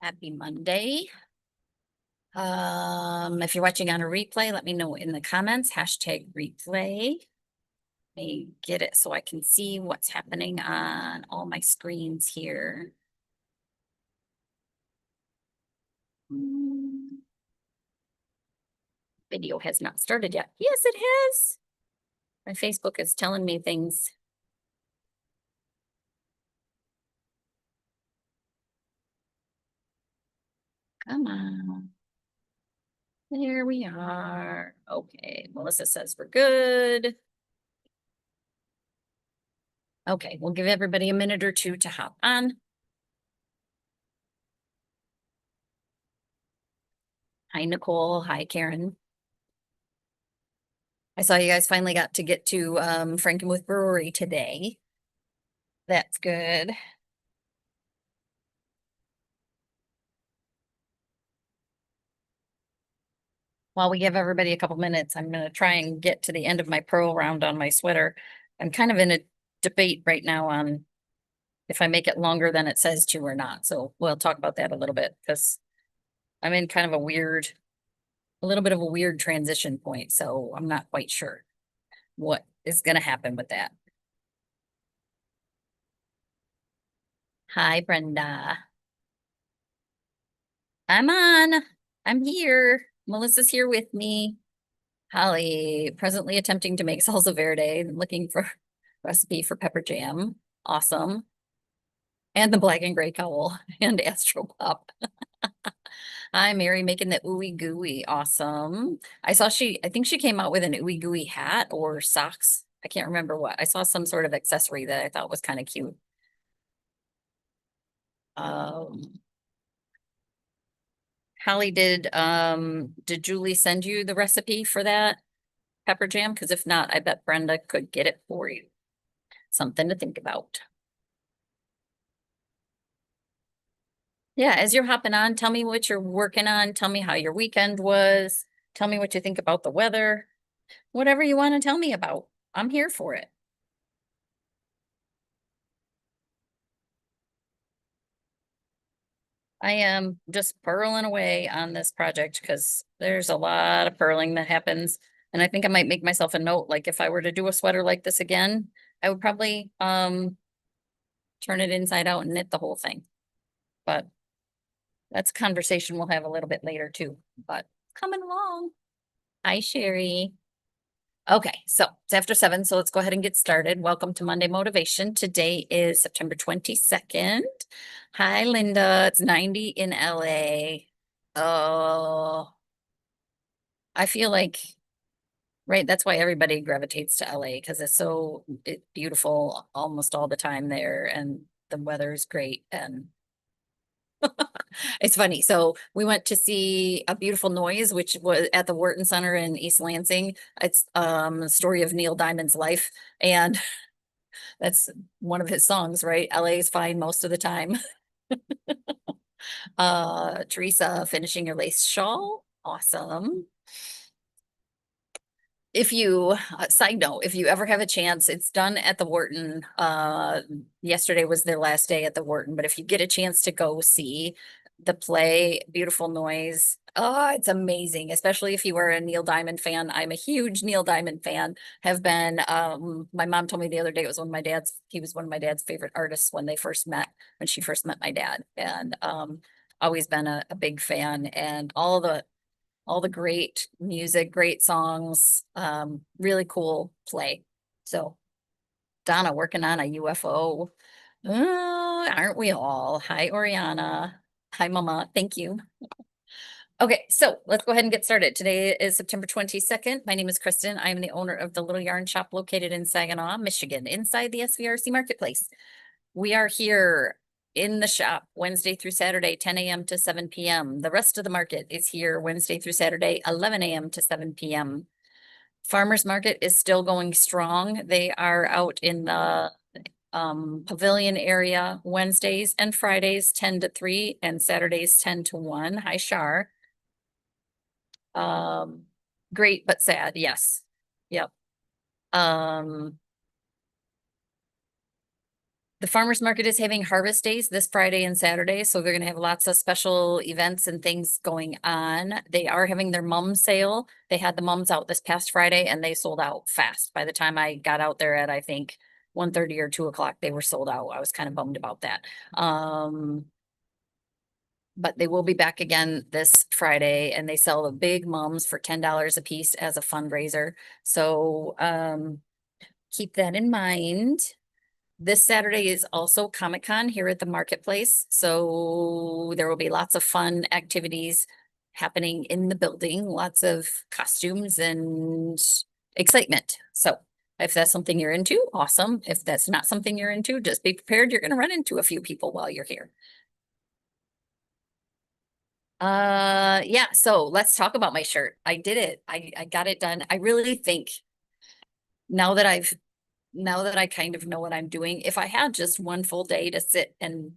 Happy Monday. If you're watching on a replay, let me know in the comments, hashtag replay. Let me get it so I can see what's happening on all my screens here. Video has not started yet. Yes, it has. My Facebook is telling me things. Come on. There we are. Okay, Melissa says we're good. Okay, we'll give everybody a minute or two to hop on. Hi, Nicole. Hi, Karen. I saw you guys finally got to get to Frankenmuth Brewery today. That's good. While we give everybody a couple minutes, I'm going to try and get to the end of my pearl round on my sweater. I'm kind of in a debate right now on if I make it longer than it says to or not. So we'll talk about that a little bit because I'm in kind of a little bit of a weird transition point. So I'm not quite sure what is going to happen with that. Hi, Brenda. I'm on. I'm here. Melissa's here with me. Holly, presently attempting to make salsa verde, looking for recipe for pepper jam. Awesome. And the black and gray cowl and Astro Pop. Hi, Mary, making the ooey gooey. Awesome. I think she came out with an ooey gooey hat or socks. I can't remember what. I saw some sort of accessory that I thought was kind of cute. Um, Holly, did Julie send you the recipe for that pepper jam? Because if not, I bet Brenda could get it for you. Something to think about. Yeah, as you're hopping on, tell me what you're working on. Tell me how your weekend was. Tell me what you think about the weather. Whatever you want to tell me about. I'm here for it. I am just purling away on this project because there's a lot of purling that happens. And I think I might make myself a note, like if I were to do a sweater like this again, I would probably turn it inside out and knit the whole thing. But that's a conversation we'll have a little bit later too, but coming along. Hi, Sherry. Okay, so it's after 7, so let's go ahead and get started. Welcome to Monday Motivation. Today is September 22nd. Hi, Linda. It's 90 in LA. Oh, I feel like, right, that's why everybody gravitates to LA because it's beautiful almost all the time there and the weather is great and it's funny. So we went to see A Beautiful Noise, which was at the Wharton Center in East Lansing. It's the story of Neil Diamond's life. And that's one of his songs, right? LA is fine most of the time. Teresa finishing your lace shawl. Awesome. If you, side note, if you ever have a chance, it's done at the Wharton. Yesterday was their last day at the Wharton, but if you get a chance to go see the play Beautiful Noise, oh, it's amazing, especially if you are a Neil Diamond fan. I'm a huge Neil Diamond fan, have been. My mom told me the other day it was he was one of my dad's favorite artists when she first met my dad. And always been a big fan and all the great music, great songs, really cool play. So Donna working on a UFO. Aren't we all? Hi, Oriana. Hi, Mama. Thank you. Okay, so let's go ahead and get started. Today is September 22nd. My name is Kristen. I am the owner of the Little Yarn Shop located in Saginaw, Michigan, inside the SVRC Marketplace. We are here in the shop Wednesday through Saturday, 10 a.m. to 7 p.m. The rest of the market is here Wednesday through Saturday, 11 a.m. to 7 p.m. Farmers market is still going strong. They are out in the pavilion area Wednesdays and Fridays, 10 to 3, and Saturdays, 10 to 1. Hi, Shar. Great, but sad. Yes. Yep. The The farmer's market is having harvest days this Friday and Saturday, so they're gonna have lots of special events and things going on. They are having their mum sale. They had the mums out this past Friday and they sold out fast. By the time I got out there at, I think, 1:30 or 2 o'clock, they were sold out. I was kind of bummed about that. But they will be back again this Friday and they sell the big mums for $10 a piece as a fundraiser. So, keep that in mind. This Saturday is also Comic-Con here at the marketplace, so there will be lots of fun activities happening in the building, lots of costumes and excitement. So if that's something you're into, awesome. If that's not something you're into, just be prepared. You're gonna run into a few people while you're here. Yeah, so let's talk about my shirt. I did it. I got it done. I really think now that I kind of know what I'm doing, if I had just one full day to sit and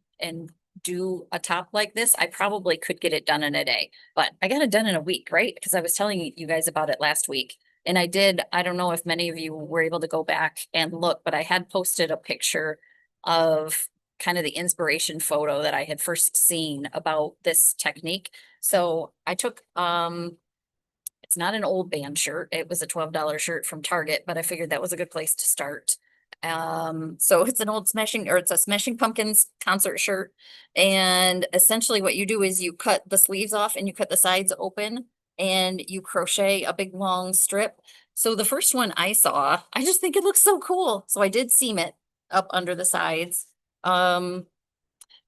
do a top like this, I probably could get it done in a day. But I got it done in a week, right? Because I was telling you guys about it last week. And I don't know if many of you were able to go back and look, but I had posted a picture of kind of the inspiration photo that I had first seen about this technique. So I took it's not an old band shirt. It was a $12 shirt from Target, but I figured that was a good place to start. So it's an old Smashing, or it's a Smashing Pumpkins concert shirt. And essentially what you do is you cut the sleeves off and you cut the sides open and you crochet a big long strip. So the first one I saw, I just think it looks so cool. So I did seam it up under the sides.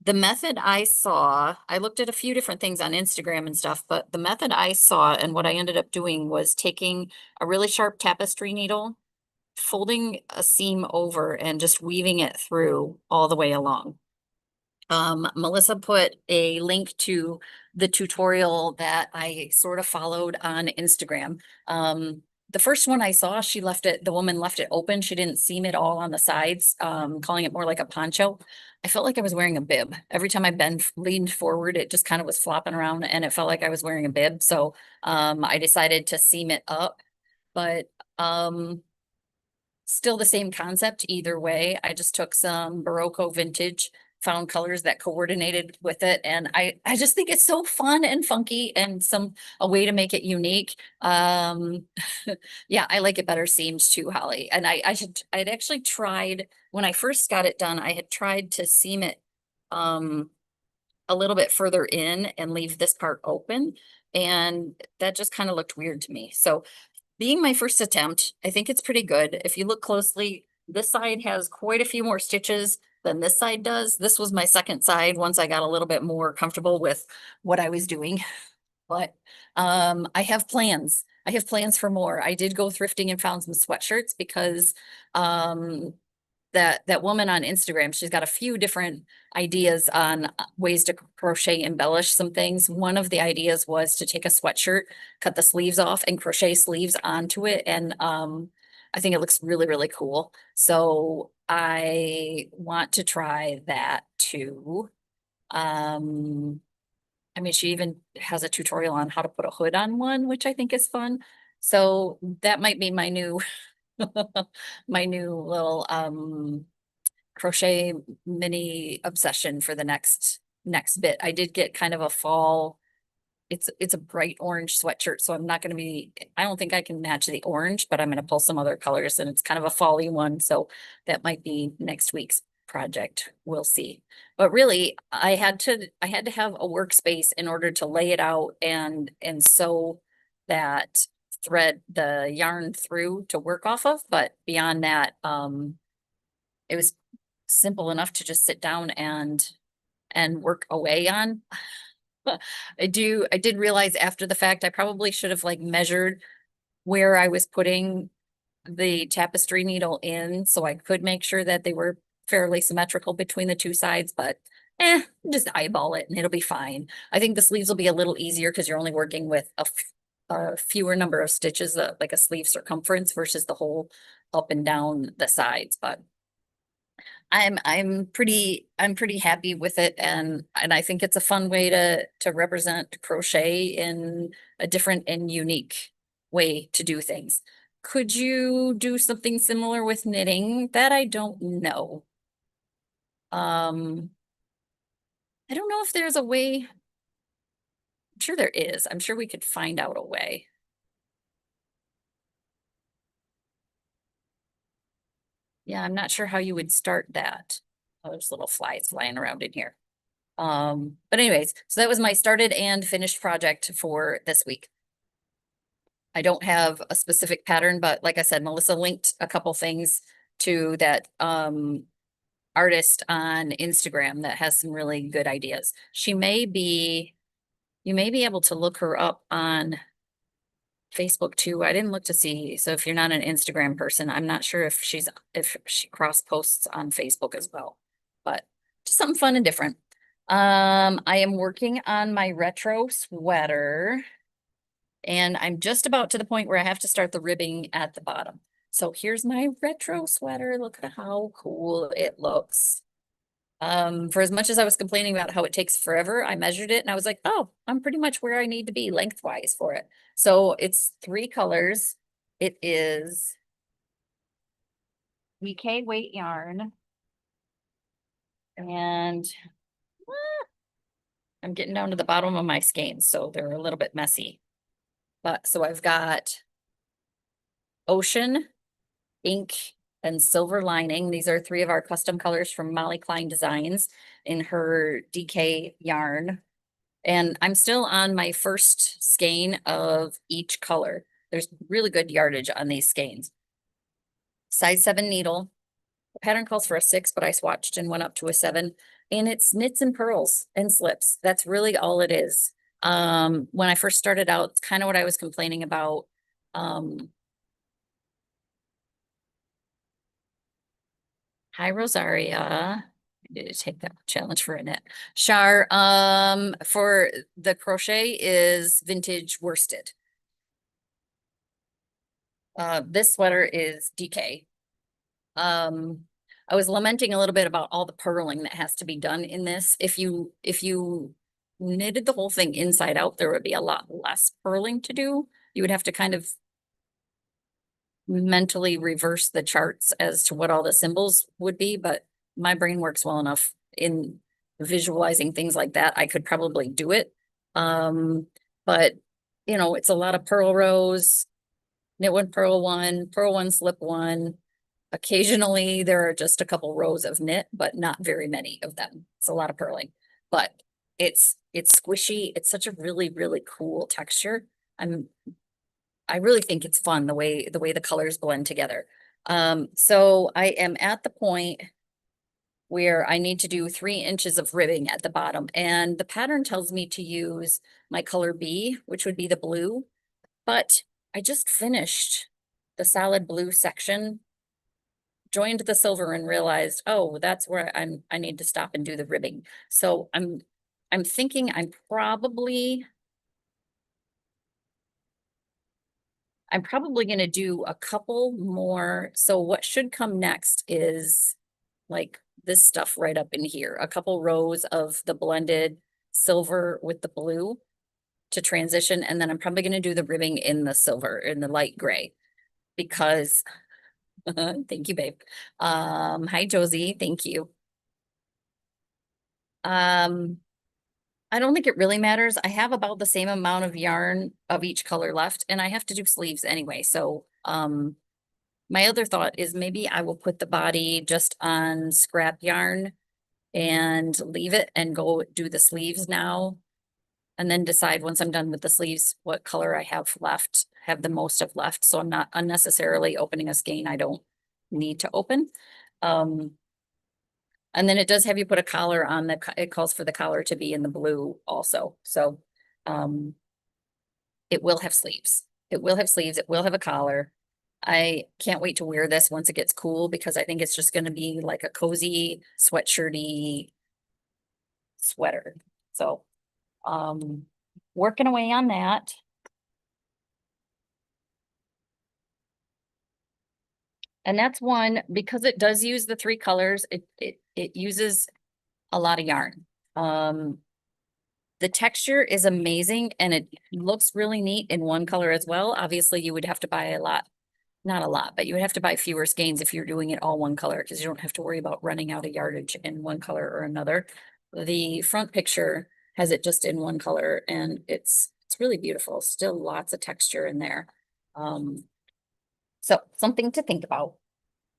The method I saw, I looked at a few different things on Instagram and stuff, but the method I saw and what I ended up doing was taking a really sharp tapestry needle, folding a seam over and just weaving it through all the way along. Melissa put a link to the tutorial that I sort of followed on Instagram. The first one I saw, the woman left it open. She didn't seam it all on the sides, calling it more like a poncho. I felt like I was wearing a bib. Every time I leaned forward, it just kind of was flopping around and it felt like I was wearing a bib. So, I decided to seam it up, but, still the same concept either way. I just took some Barocco vintage, found colors that coordinated with it. And I just think it's so fun and funky and a way to make it unique. Yeah, I like it better seamed too, Holly. And I'd actually tried, when I first got it done, I had tried to seam it a little bit further in and leave this part open. And that just kind of looked weird to me. So being my first attempt, I think it's pretty good. If you look closely, this side has quite a few more stitches than this side does. This was my second side once I got a little bit more comfortable with what I was doing. But I have plans. I have plans for more. I did go thrifting and found some sweatshirts because that woman on Instagram, she's got a few different ideas on ways to crochet embellish some things. One of the ideas was to take a sweatshirt, cut the sleeves off and crochet sleeves onto it. And I think it looks really, really cool. So I want to try that too. I mean, she even has a tutorial on how to put a hood on one, which I think is fun. So that might be my new my new little crochet mini obsession for the next bit. I did get kind of a fall. It's a bright orange sweatshirt, so I'm not going to be, I don't think I can match the orange, but I'm going to pull some other colors and it's kind of a fall-y one. So that might be next week's project. We'll see. But really, I had to have a workspace in order to lay it out and sew that thread, the yarn through to work off of. But beyond that, it was simple enough to just sit down and work away on. I did realize after the fact, I probably should have like measured where I was putting the tapestry needle in so I could make sure that they were fairly symmetrical between the two sides, but just eyeball it and it'll be fine. I think the sleeves will be a little easier because you're only working with a fewer number of stitches, like a sleeve circumference versus the whole up and down the sides, but I'm pretty happy with it and I think it's a fun way to represent crochet in a different and unique way to do things. Could you do something similar with knitting? That I don't know. Um, I don't know if there's a way. I'm sure there is. I'm sure we could find out a way. Yeah, I'm not sure how you would start that. Oh, there's little flies flying around in here. But anyways, so that was my started and finished project for this week. I don't have a specific pattern, but like I said, Melissa linked a couple things to that artist on Instagram that has some really good ideas. You may be able to look her up on Facebook too. I didn't look to see. So if you're not an Instagram person, I'm not sure if she cross posts on Facebook as well, but just something fun and different. I am working on my retro sweater and I'm just about to the point where I have to start the ribbing at the bottom. So here's my retro sweater. Look at how cool it looks. For as much as I was complaining about how it takes forever, I measured it and I was like, oh, I'm pretty much where I need to be lengthwise for it. So it's 3 colors. It is VK weight yarn. And I'm getting down to the bottom of my skeins, so they're a little bit messy. But so I've got Ocean, Ink, and Silver Lining. These are 3 of our custom colors from Molly Klein Designs in her DK yarn. And I'm still on my first skein of each color. There's really good yardage on these skeins. Size 7 needle. The pattern calls for a 6, but I swatched and went up to a 7. And it's knits and purls and slips. That's really all it is. When I first started out, it's kind of what I was complaining about. Hi, Rosaria. I need to take that challenge for a knit. Char, for the crochet is vintage worsted. This sweater is DK. I was lamenting a little bit about all the purling that has to be done in this. If you knitted the whole thing inside out, there would be a lot less purling to do. You would have to kind of mentally reverse the charts as to what all the symbols would be, but my brain works well enough in visualizing things like that. I could probably do it. But it's a lot of purl rows, knit one, purl one, slip one. Occasionally there are just a couple rows of knit, but not very many of them. It's a lot of purling, but it's squishy. It's such a really, really cool texture. I really think it's fun the way the colors blend together. So I am at the point where I need to do 3 inches of ribbing at the bottom, and the pattern tells me to use my color B, which would be the blue, but I just finished the solid blue section, joined the silver and realized, oh, that's where I need to stop and do the ribbing. So I'm thinking I'm probably going to do a couple more. So what should come next is like this stuff right up in here, a couple rows of the blended silver with the blue to transition. And then I'm probably going to do the ribbing in the silver, in the light gray, because thank you, babe. Hi, Josie. Thank you. I don't think it really matters. I have about the same amount of yarn of each color left, and I have to do sleeves anyway. So, my other thought is maybe I will put the body just on scrap yarn and leave it and go do the sleeves now. And then decide once I'm done with the sleeves, what color I have left, have the most of left. So I'm not unnecessarily opening a skein I don't need to open. And then it does have you put a collar on it calls for the collar to be in the blue also. So, it will have sleeves. It will have sleeves. It will have a collar. I can't wait to wear this once it gets cool because I think it's just going to be like a cozy sweatshirty sweater. So, working away on that. And that's one, because it does use the 3 colors, it uses a lot of yarn. The texture is amazing and it looks really neat in one color as well. Obviously, you would have to buy a lot not a lot, but you would have to buy fewer skeins if you're doing it all one color because you don't have to worry about running out of yardage in one color or another. The front picture has it just in one color and it's really beautiful. Still lots of texture in there. Um, so something to think about.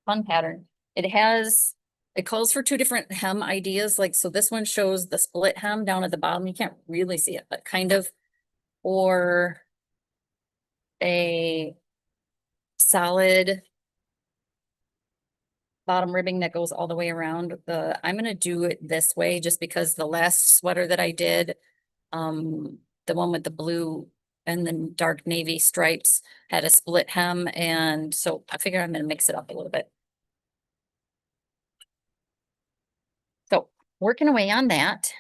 Fun pattern. It calls for two different hem ideas. Like, so this one shows the split hem down at the bottom. You can't really see it, but kind of, or a solid bottom ribbing that goes all the way around. I'm gonna do it this way just because the last sweater that I did, the one with the blue and then dark navy stripes had a split hem, and so I figure I'm gonna mix it up a little bit. So working away on that.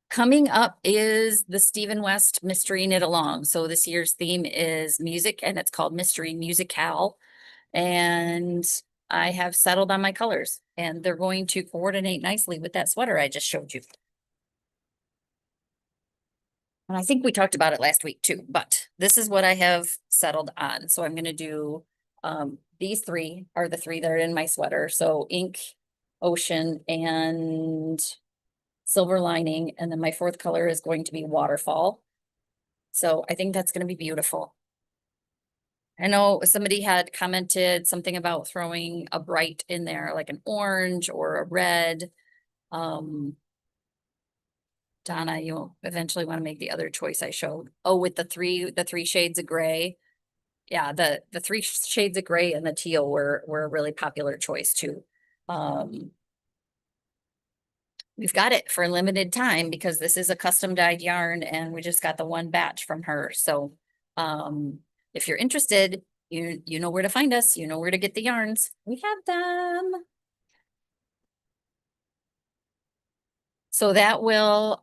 Coming up is the Stephen West Mystery Knit Along. So this year's theme is music and it's called Mystery Musicale. And I have settled on my colors and they're going to coordinate nicely with that sweater I just showed you. And I think we talked about it last week too, but this is what I have settled on. So I'm going to do, these three are the three that are in my sweater. So ink, ocean, and silver lining. And then my fourth color is going to be waterfall. So I think that's going to be beautiful. I know somebody had commented something about throwing a bright in there, like an orange or a red. Donna, you'll eventually want to make the other choice I showed. Oh, with the three shades of gray. Yeah, the three shades of gray and the teal were a really popular choice too. We've got it for a limited time because this is a custom dyed yarn and we just got the one batch from her. So if you're interested, you know where to find us, you know where to get the yarns. We have them. So that will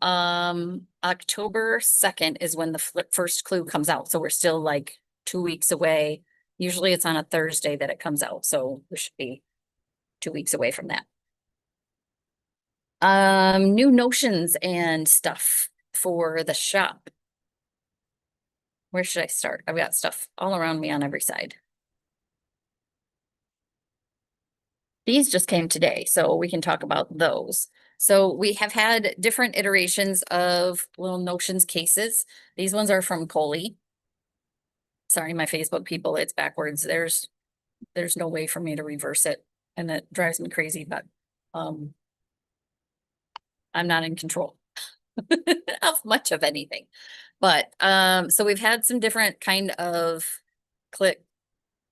October 2nd is when the first clue comes out. So we're still like 2 weeks away. Usually it's on a Thursday that it comes out. So we should be 2 weeks away from that. New notions and stuff for the shop. Where should I start? I've got stuff all around me on every side. These just came today, so we can talk about those. So we have had different iterations of little notions cases. These ones are from Coley. Sorry, my Facebook people, it's backwards. There's no way for me to reverse it, and that drives me crazy, but I'm not in control of much of anything. But so we've had some different kind of click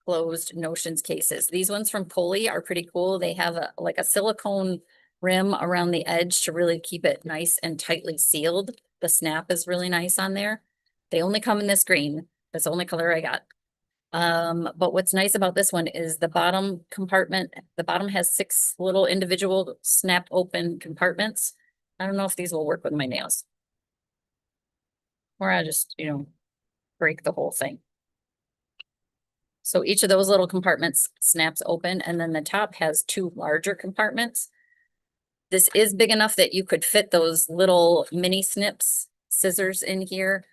closed notions cases. These ones from Coley are pretty cool. They have like a silicone rim around the edge to really keep it nice and tightly sealed. The snap is really nice on there. They only come in this green. That's the only color I got. But what's nice about this one is the bottom compartment, the bottom has 6 little individual snap open compartments. I don't know if these will work with my nails. Or I just, break the whole thing. So each of those little compartments snaps open, and then the top has 2 larger compartments. This is big enough that you could fit those little mini snips, scissors in here.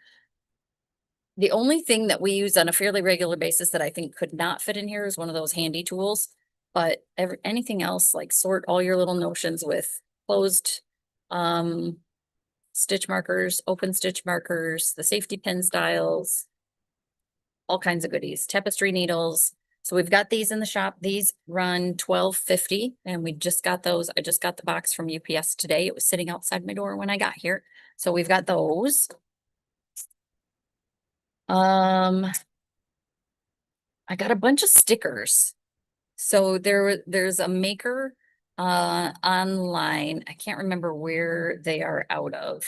The only thing that we use on a fairly regular basis that I think could not fit in here is one of those handy tools. But anything else, like sort all your little notions with closed stitch markers, open stitch markers, the safety pin styles, all kinds of goodies, tapestry needles. So we've got these in the shop. These run $12.50 and we just got those. I just got the box from UPS today. It was sitting outside my door when I got here. So we've got those. I got a bunch of stickers. So there's a maker online. I can't remember where they are out of.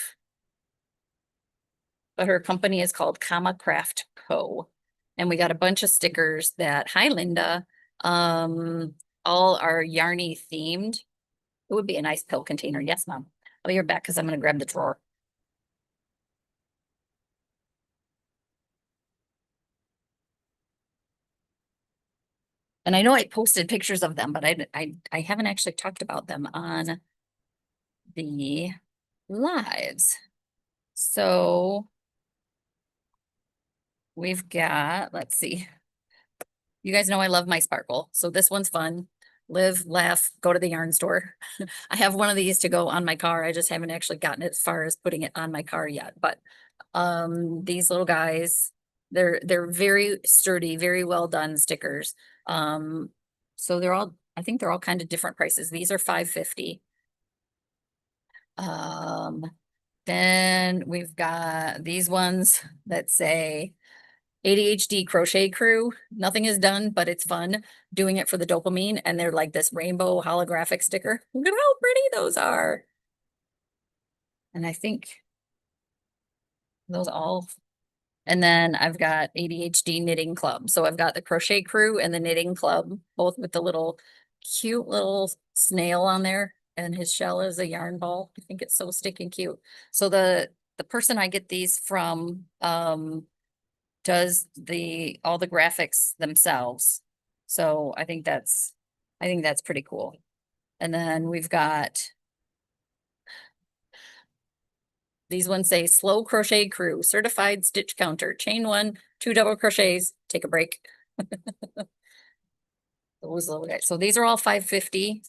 But her company is called Comma Craft Co. And we got a bunch of stickers that, hi Linda, all are yarny themed. It would be a nice pill container. Yes, mom. I'll be right back because I'm going to grab the drawer. And I know I posted pictures of them, but I haven't actually talked about them on the lives. So we've got, let's see. You guys know I love my sparkle, so this one's fun. Live, laugh, go to the yarn store. I have one of these to go on my car. I just haven't actually gotten as far as putting it on my car yet, but these little guys, they're very sturdy, very well done stickers. Um, so they're all, I think they're all kind of different prices. These are $5.50. Um, then we've got these ones that say ADHD crochet crew. Nothing is done, but it's fun doing it for the dopamine. And they're like this rainbow holographic sticker. Look at how pretty those are. And I think those all. And then I've got ADHD knitting club. So I've got the crochet crew and the knitting club, both with the little cute little snail on there. And his shell is a yarn ball. I think it's so stinking cute. So the person I get these from does all the graphics themselves. So I think that's pretty cool. And then we've got these ones say slow crochet crew, certified stitch counter, chain 1, 2 double crochets, take a break. Those little guys. So these are all $5.50.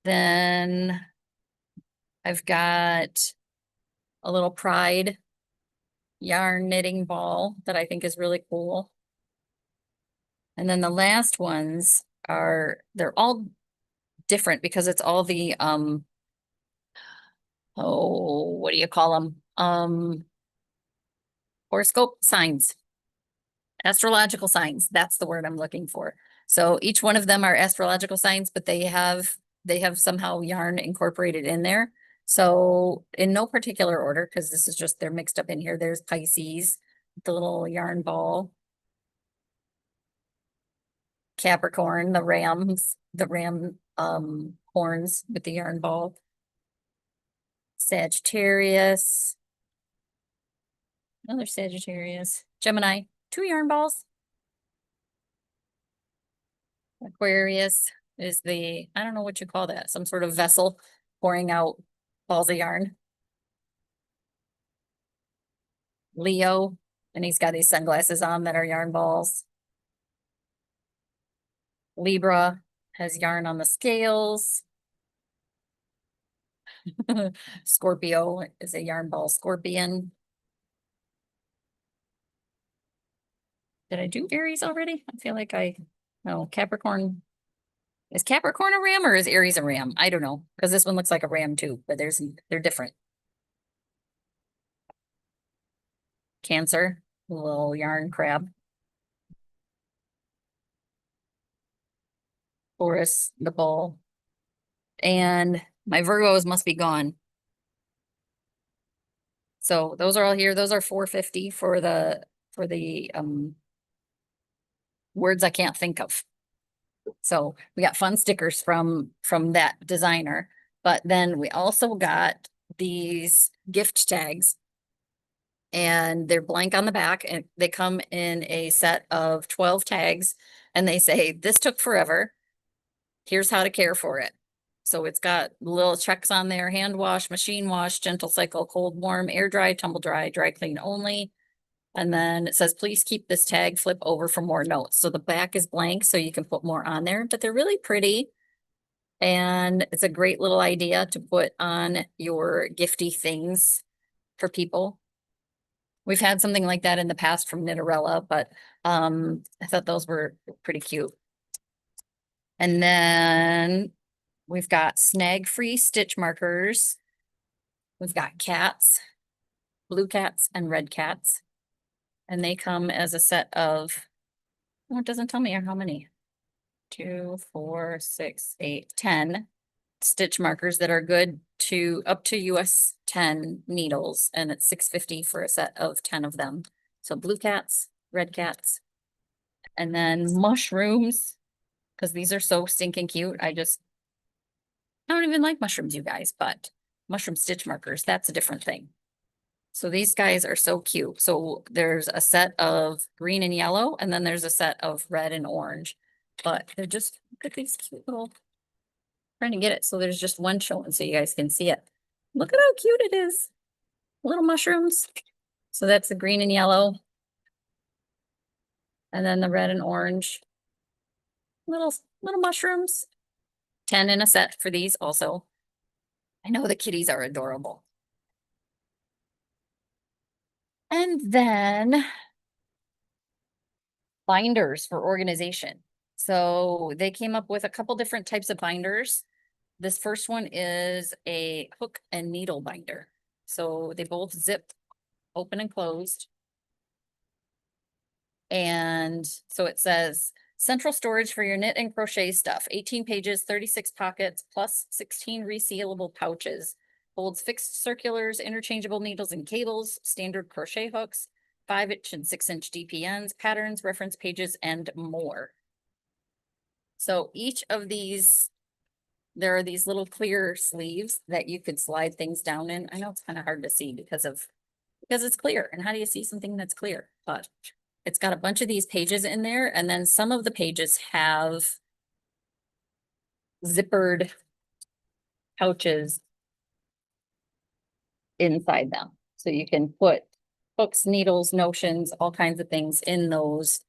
Then I've got a little pride yarn knitting ball that I think is really cool. And then the last ones they're all different because it's all the oh, what do you call them? Horoscope signs, astrological signs. That's the word I'm looking for. So each one of them are astrological signs, but they have somehow yarn incorporated in there. So in no particular order, because this is just they're mixed up in here. There's Pisces, the little yarn ball. Capricorn, the ram horns with the yarn ball. Sagittarius, another Sagittarius, Gemini, 2 yarn balls. Aquarius is I don't know what you call that, some sort of vessel pouring out balls of yarn. Leo, and he's got these sunglasses on that are yarn balls. Libra has yarn on the scales. Scorpio is a yarn ball scorpion. Did I do Aries already? I feel like no, Capricorn. Is Capricorn a ram or is Aries a ram? I don't know, because this one looks like a ram too, but they're different. Cancer, little yarn crab. Taurus, the bull. And my Virgos must be gone. So those are all here. Those are $4.50 for the words I can't think of. So we got fun stickers from that designer, but then we also got these gift tags and they're blank on the back and they come in a set of 12 tags and they say, this took forever. Here's how to care for it. So it's got little checks on there: hand wash, machine wash, gentle cycle, cold, warm, air dry, tumble dry, dry clean only. And then it says, please keep this tag, flip over for more notes. So the back is blank, so you can put more on there, but they're really pretty. And it's a great little idea to put on your gifty things for people. We've had something like that in the past from Knitterella, but I thought those were pretty cute. And then we've got snag-free stitch markers. We've got cats, blue cats and red cats. And they come as a set of, oh, it doesn't tell me how many. 2, 4, 6, 8, 10 stitch markers that are good to up to US 10 needles. And it's $6.50 for a set of 10 of them. So blue cats, red cats, and then mushrooms, because these are so stinking cute. I don't even like mushrooms, you guys, but mushroom stitch markers, that's a different thing. So these guys are so cute. So there's a set of green and yellow, and then there's a set of red and orange. But they're just, look at these cute little, trying to get it. So there's just one showing so you guys can see it. Look at how cute it is. Little mushrooms. So that's the green and yellow. And then the red and orange. Little mushrooms. 10 in a set for these also. I know the kitties are adorable. And then binders for organization. So they came up with a couple different types of binders. This first one is a hook and needle binder. So they both zip open and closed. And so it says central storage for your knit and crochet stuff, 18 pages, 36 pockets, plus 16 resealable pouches. Holds fixed circulars, interchangeable needles and cables, standard crochet hooks, 5-inch and 6-inch DPNs, patterns, reference pages, and more. So each of these, there are these little clear sleeves that you could slide things down in. I know it's kind of hard to see because it's clear. And how do you see something that's clear? But it's got a bunch of these pages in there, and then some of the pages have zippered pouches inside them. So you can put hooks, needles, notions, all kinds of things in those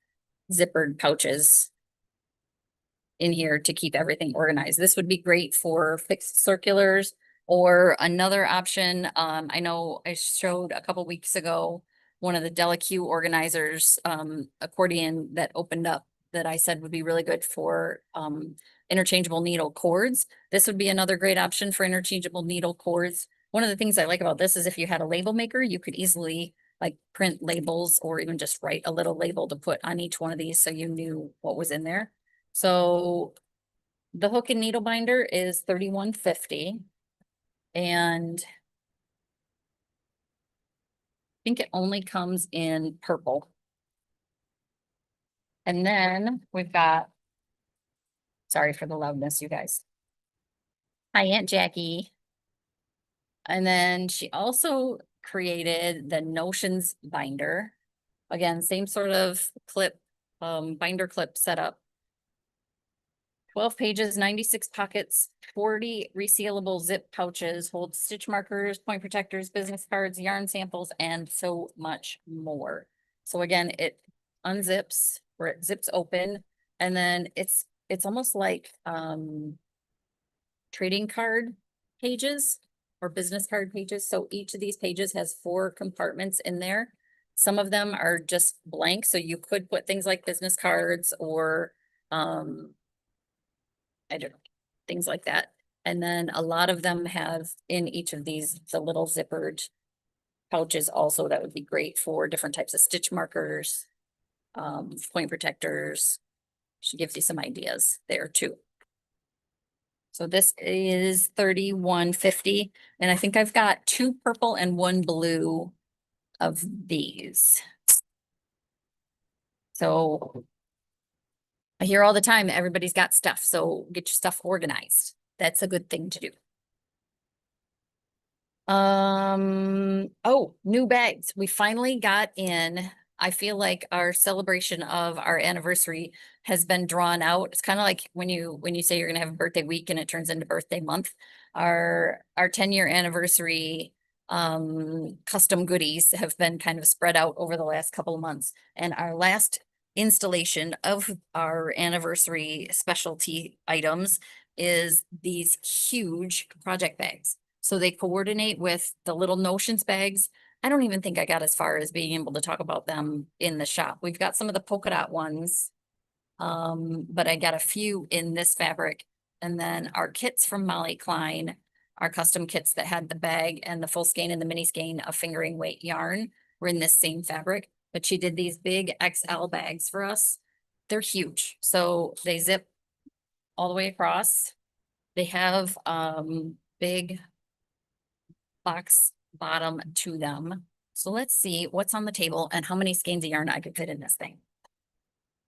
zippered pouches in here to keep everything organized. This would be great for fixed circulars, or another option. I know I showed a couple weeks ago one of the DelaQ organizers, accordion that opened up that I said would be really good for interchangeable needle cords. This would be another great option for interchangeable needle cords. One of the things I like about this is if you had a label maker, you could easily like print labels or even just write a little label to put on each one of these so you knew what was in there. So the hook and needle binder is $31.50. And I think it only comes in purple. And then we've got, sorry for the loudness, you guys. Hi, Aunt Jackie. And then she also created the Notions binder. Again, same sort of clip, binder clip setup. 12 pages, 96 pockets, 40 resealable zip pouches, hold stitch markers, point protectors, business cards, yarn samples, and so much more. So again, it unzips or it zips open, and then it's almost like trading card pages or business card pages. So each of these pages has 4 compartments in there. Some of them are just blank, so you could put things like business cards or I don't know, things like that. And then a lot of them have in each of these, the little zippered pouches also that would be great for different types of stitch markers, point protectors. She gives you some ideas there too. So this is $31.50. And I think I've got 2 purple and 1 blue of these. So I hear all the time, everybody's got stuff, so get your stuff organized. That's a good thing to do. Oh, new bags. We finally got in. I feel like our celebration of our anniversary has been drawn out. It's kind of like when you say you're gonna have a birthday week and it turns into birthday month. Our 10-year anniversary custom goodies have been kind of spread out over the last couple of months. And our last installation of our anniversary specialty items is these huge project bags. So they coordinate with the little Notions bags. I don't even think I got as far as being able to talk about them in the shop. We've got some of the polka dot ones, but I got a few in this fabric. And then our kits from Molly Klein, our custom kits that had the bag and the full skein and the mini skein of fingering weight yarn were in this same fabric. But she did these big XL bags for us. They're huge. So they zip all the way across. They have big box bottom to them. So let's see what's on the table and how many skeins of yarn I could fit in this thing.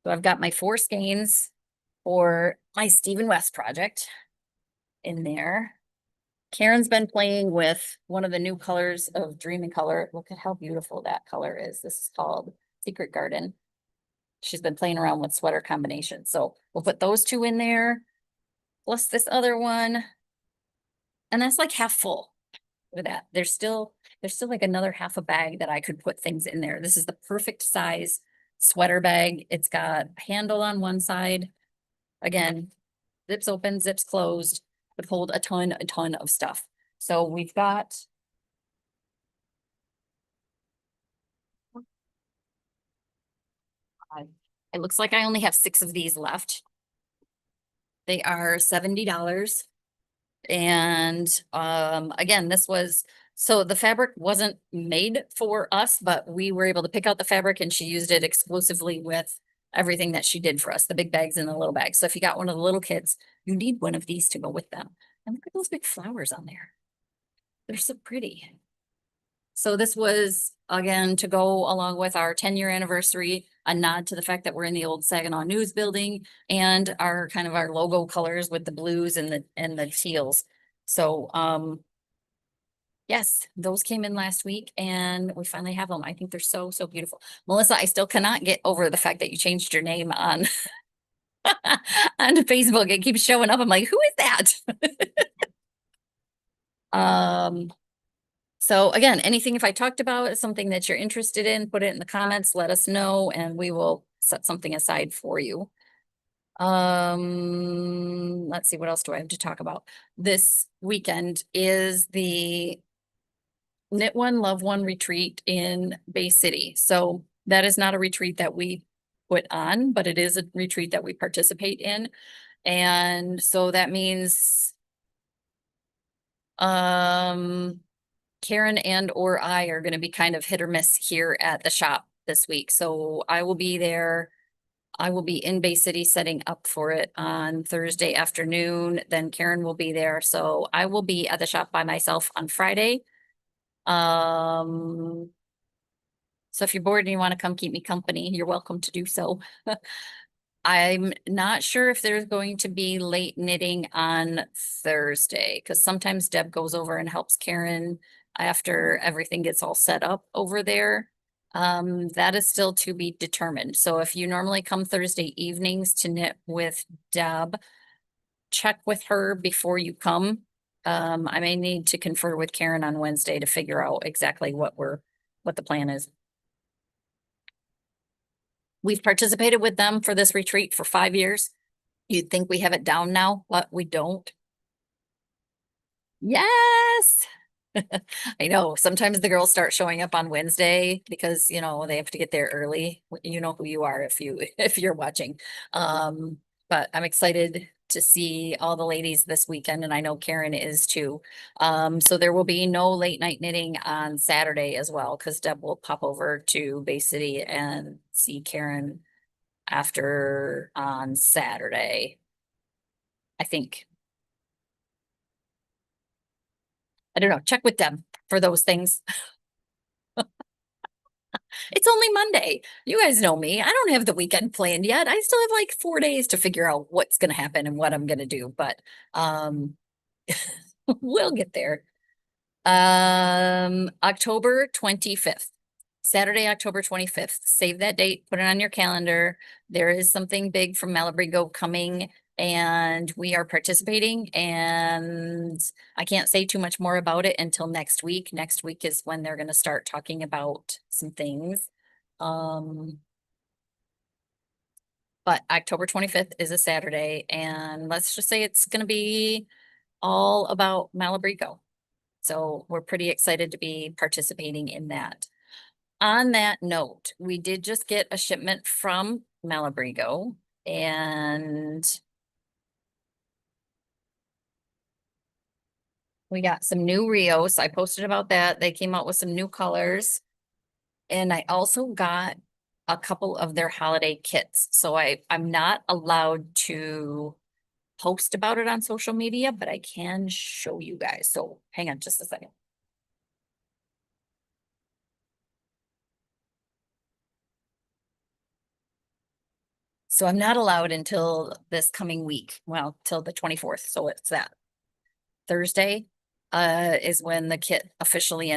So I've got my 4 skeins for my Stephen West project in there. Karen's been playing with one of the new colors of Dreaming Color. Look at how beautiful that color is. This is called Secret Garden. She's been playing around with sweater combinations. So we'll put those 2 in there, plus this other one. And that's like half full with that. There's still like another half a bag that I could put things in there. This is the perfect size sweater bag. It's got a handle on one side. Again, zips open, zips closed, would hold a ton of stuff. So we've got. It looks like I only have 6 of these left. They are $70. And again, this was, so the fabric wasn't made for us, but we were able to pick out the fabric and she used it exclusively with everything that she did for us, the big bags and the little bags. So if you got one of the little kids, you need one of these to go with them. And look at those big flowers on there. They're so pretty. So this was, again, to go along with our 10-year anniversary, a nod to the fact that we're in the old Saginaw News building and our kind of our logo colors with the blues and the teals. So, yes, those came in last week and we finally have them. I think they're so, so beautiful. Melissa, I still cannot get over the fact that you changed your name on on Facebook. It keeps showing up. I'm like, who is that? Um, So again, anything if I talked about is something that you're interested in, put it in the comments, let us know, and we will set something aside for you. Let's see, what else do I have to talk about? This weekend is the Knit One, Love One retreat in Bay City. So that is not a retreat that we put on, but it is a retreat that we participate in. And so that means Karen and or I are going to be kind of hit or miss here at the shop this week. So I will be there. I will be in Bay City setting up for it on Thursday afternoon. Then Karen will be there. So I will be at the shop by myself on Friday. So if you're bored and you want to come keep me company, you're welcome to do so. I'm not sure if there's going to be late knitting on Thursday, because sometimes Deb goes over and helps Karen after everything gets all set up over there. That is still to be determined. So if you normally come Thursday evenings to knit with Deb, check with her before you come. I may need to confer with Karen on Wednesday to figure out exactly what the plan is. We've participated with them for this retreat for 5 years. You'd think we have it down now, but we don't. Yes. I know. Sometimes the girls start showing up on Wednesday because, they have to get there early. You know who you are if if you're watching. But I'm excited to see all the ladies this weekend, and I know Karen is too. So there will be no late night knitting on Saturday as well, because Deb will pop over to Bay City and see Karen after on Saturday, I think. I don't know. Check with them for those things. It's only Monday. You guys know me. I don't have the weekend planned yet. I still have like 4 days to figure out what's going to happen and what I'm going to do, but um we'll get there. October 25th. Saturday, October 25th. Save that date, put it on your calendar. There is something big from Malabrigo coming and we are participating, and I can't say too much more about it until next week. Next week is when they're going to start talking about some things. But October 25th is a Saturday, and let's just say it's going to be all about Malabrigo. So we're pretty excited to be participating in that. On that note, we did just get a shipment from Malabrigo, and we got some new Rios. I posted about that. They came out with some new colors. And I also got a couple of their holiday kits. So I'm not allowed to post about it on social media, but I can show you guys. So hang on just a second. So I'm not allowed until this coming week. Well, till the 24th. So it's that Thursday is when the kit officially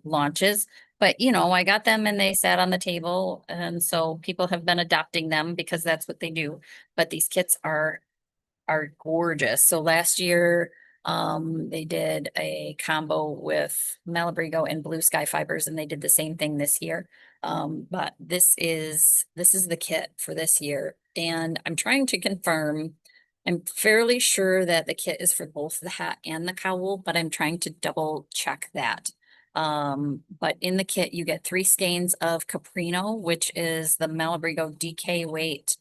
launches. But I got them and they sat on the table, and so people have been adopting them because that's what they do. But these kits are gorgeous. So last year they did a combo with Malabrigo and Blue Sky Fibers, and they did the same thing this year. But this is the kit for this year, and I'm trying to confirm. I'm fairly sure that the kit is for both the hat and the cowl, but I'm trying to double check that. But in the kit, you get 3 skeins of Caprino, which is the Malabrigo DK weight,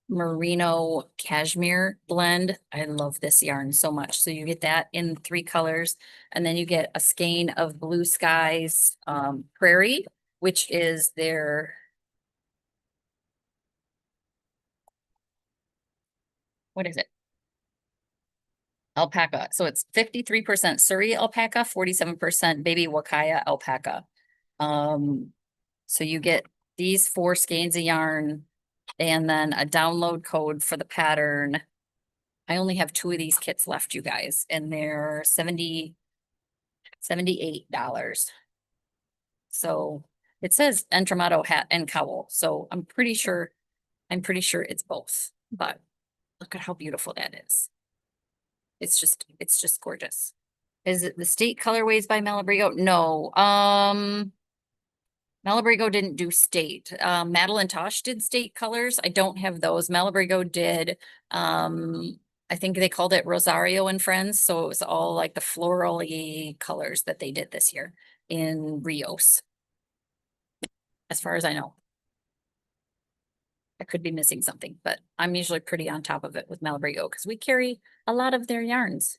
merino cashmere blend. I love this yarn so much. So you get that in 3 colors, and then you get a skein of Blue Skies Prairie, which is their, what is it? Alpaca. So it's 53% Surrey alpaca, 47% baby Wakaya alpaca. Um, so you get these 4 skeins of yarn and then a download code for the pattern. I only have 2 of these kits left, you guys, and they're $78. So it says Entremato hat and cowl. So I'm pretty sure it's both, but look at how beautiful that is. It's just gorgeous. Is it the state colorways by Malabrigo? No. Malabrigo didn't do state. Madeline Tosh did state colors. I don't have those. Malabrigo did. I think they called it Rosario and Friends. So it was all like the floral-y colors that they did this year in Rios, as far as I know. I could be missing something, but I'm usually pretty on top of it with Malabrigo because we carry a lot of their yarns.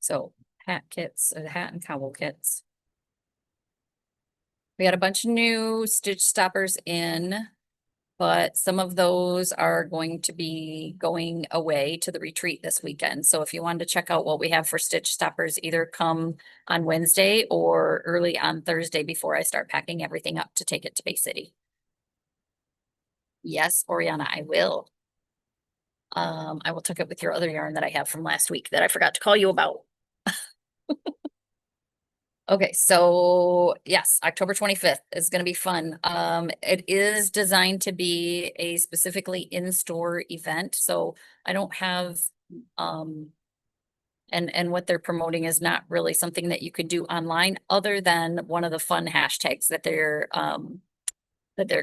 So hat kits, hat and cowl kits. We got a bunch of new stitch stoppers in, but some of those are going to be going away to the retreat this weekend. So if you wanted to check out what we have for stitch stoppers, either come on Wednesday or early on Thursday before I start packing everything up to take it to Bay City. Yes, Oriana, I will. I will tuck it with your other yarn that I have from last week that I forgot to call you about. Okay, so yes, October 25th is gonna be fun. It is designed to be a specifically in-store event, so I don't have, and what they're promoting is not really something that you could do online, other than one of the fun hashtags that they're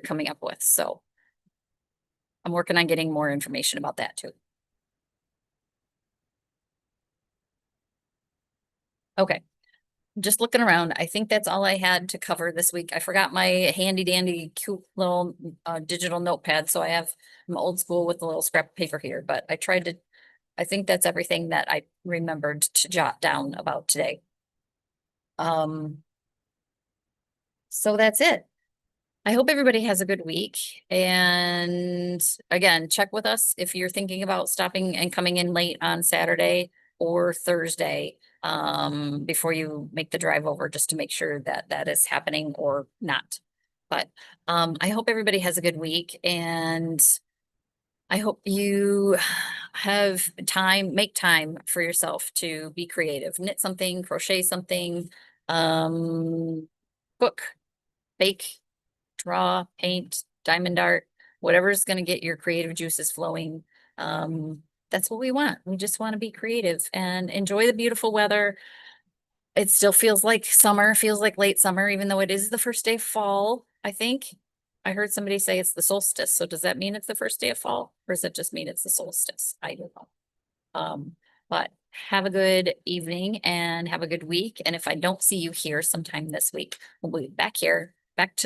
coming up with, so I'm working on getting more information about that too. Okay. Just looking around, I think that's all I had to cover this week. I forgot my handy dandy cute little digital notepad, so I'm old school with a little scrap of paper here, but I think that's everything that I remembered to jot down about today. So that's it. I hope everybody has a good week. And again, check with us if you're thinking about stopping and coming in late on Saturday or Thursday, before you make the drive over, just to make sure that that is happening or not. But I hope everybody has a good week, and I hope you make time for yourself to be creative, knit something, crochet something, cook, bake, draw, paint, diamond art, whatever's going to get your creative juices flowing. That's what we want. We just want to be creative and enjoy the beautiful weather. It still feels like summer, feels like late summer, even though it is the first day of fall, I think. I heard somebody say it's the solstice. So does that mean it's the first day of fall, or does it just mean it's the solstice? I don't know. But have a good evening and have a good week. And if I don't see you here sometime this week, we'll be back here, back to